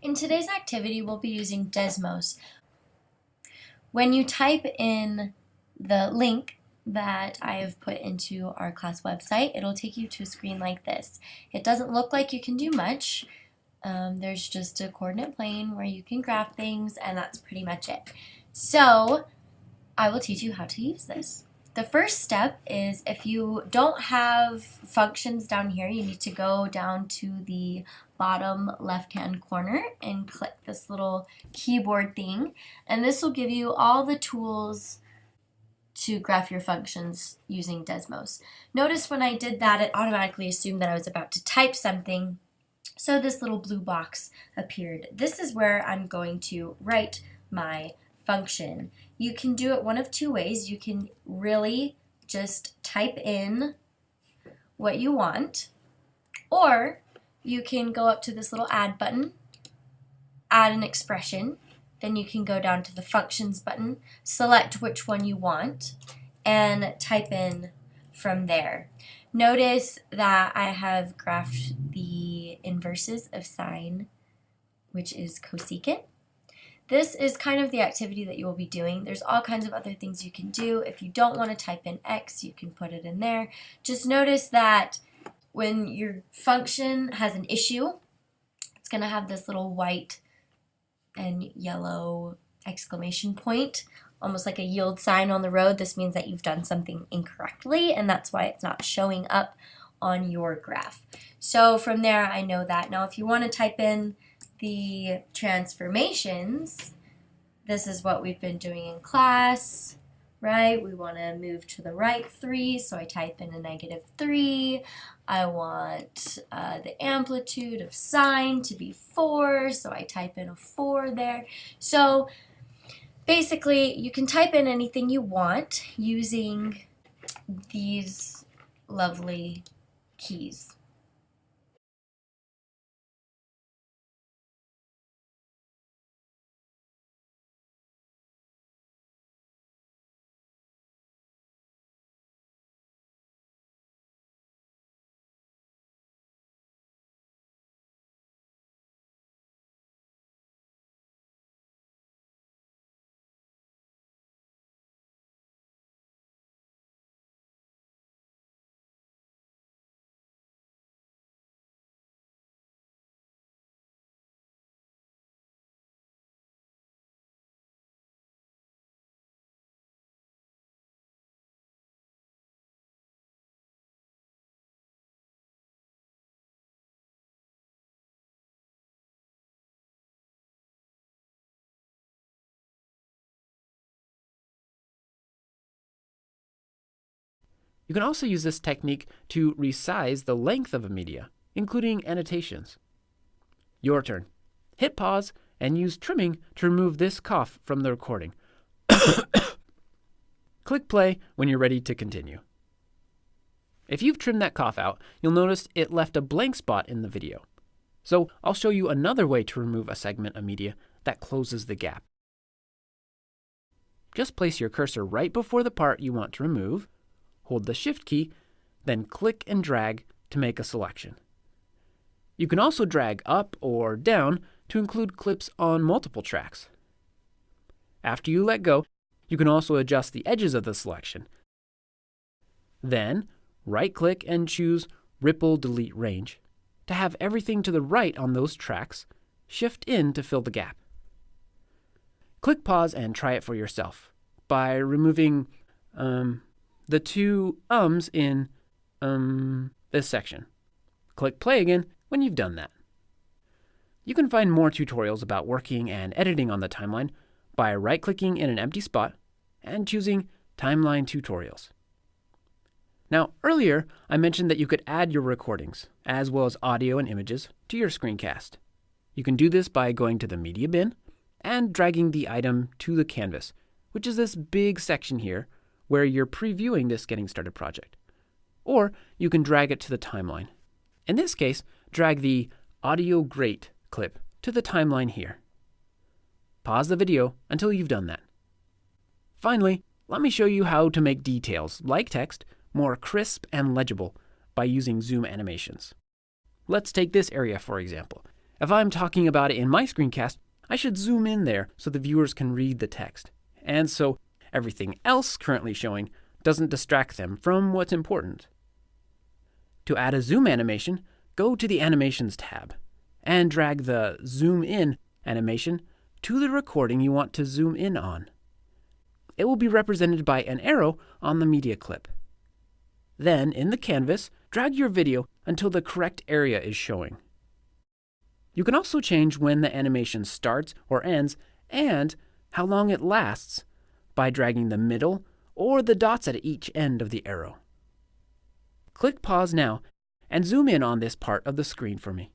In today's activity, we'll be using Desmos. When you type in the link that I have put into our class website, it'll take you to a screen like this. It doesn't look like you can do much. There's just a coordinate plane where you can graph things, and that's pretty much it. So I will teach you how to use this. The first step is, if you don't have functions down here, you need to go down to the bottom left-hand corner and click this little keyboard thing, and this will give you all the tools to graph your functions using Desmos. Notice when I did that, it automatically assumed that I was about to type something, so this little blue box appeared. This is where I'm going to write my function. You can do it one of two ways. You can really just type in what you want, or you can go up to this little add button, add an expression, then you can go down to the functions button, select which one you want, and type in from there. Notice that I have graphed the inverses of sine, which is cosecant. This is kind of the activity that you will be doing. There's all kinds of other things you can do. If you don't want to type in x, you can put it in there. Just notice that when your function has an issue, it's going to have this little white and yellow exclamation point, almost like a yield sign on the road. This means that you've done something incorrectly, and that's why it's not showing up on your graph. So from there, I know that. Now, if you want to type in the transformations, this is what we've been doing in class, right? We want to move to the right 3, so I type in a -3. I want the amplitude of sine to be 4, so I type in a 4 there. So basically, you can type in anything you want using these lovely keys. You can also use this technique to resize the length of a media, including annotations. Your turn. Hit pause and use trimming to remove this cough from the recording. Click play when you're ready to continue. If you've trimmed that cough out, you'll notice it left a blank spot in the video. So I'll show you another way to remove a segment of media that closes the gap. Just place your cursor right before the part you want to remove, hold the Shift key, then click and drag to make a selection. You can also drag up or down to include clips on multiple tracks. After you let go, you can also adjust the edges of the selection. Then, right-click and choose Ripple Delete Range to have everything to the right on those tracks shift in to fill the gap. Click pause and try it for yourself by removing the two ums in this section. Click play again when you've done that. You can find more tutorials about working and editing on the timeline by right-clicking in an empty spot and choosing Timeline Tutorials. Now, earlier I mentioned that you could add your recordings, as well as audio and images, to your screencast. You can do this by going to the media bin and dragging the item to the canvas, which is this big section here where you're previewing this Getting Started project. Or you can drag it to the timeline. In this case, drag the Audio Great clip to the timeline here. Pause the video until you've done that. Finally, let me show you how to make details, like text, more crisp and legible by using zoom animations. Let's take this area for example. If I'm talking about it in my screencast, I should zoom in there so the viewers can read the text, and so everything else currently showing doesn't distract them from what's important. To add a zoom animation, go to the Animations tab and drag the Zoom In animation to the recording you want to zoom in on. It will be represented by an arrow on the media clip. Then, in the canvas, drag your video until the correct area is showing. You can also change when the animation starts or ends and how long it lasts by dragging the middle or the dots at each end of the arrow. Click pause now and zoom in on this part of the screen for me.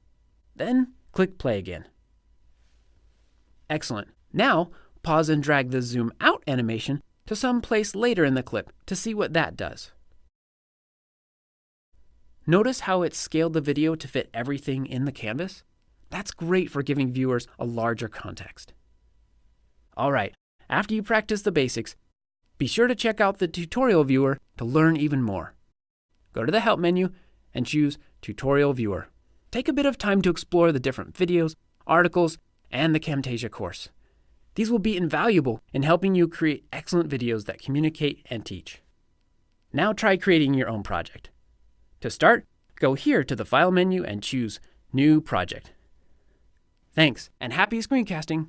Then click play again. Excellent. Now pause and drag the zoom out animation to some place later in the clip to see what that does. Notice how it scaled the video to fit everything in the canvas? That's great for giving viewers a larger context. All right, after you practice the basics, be sure to check out the tutorial viewer to learn even more. Go to the Help menu and choose Tutorial Viewer. Take a bit of time to explore the different videos, articles, and the Camtasia course. These will be invaluable in helping you create excellent videos that communicate and teach. Now try creating your own project. To start, go here to the File menu and choose New Project. Thanks, and happy screencasting!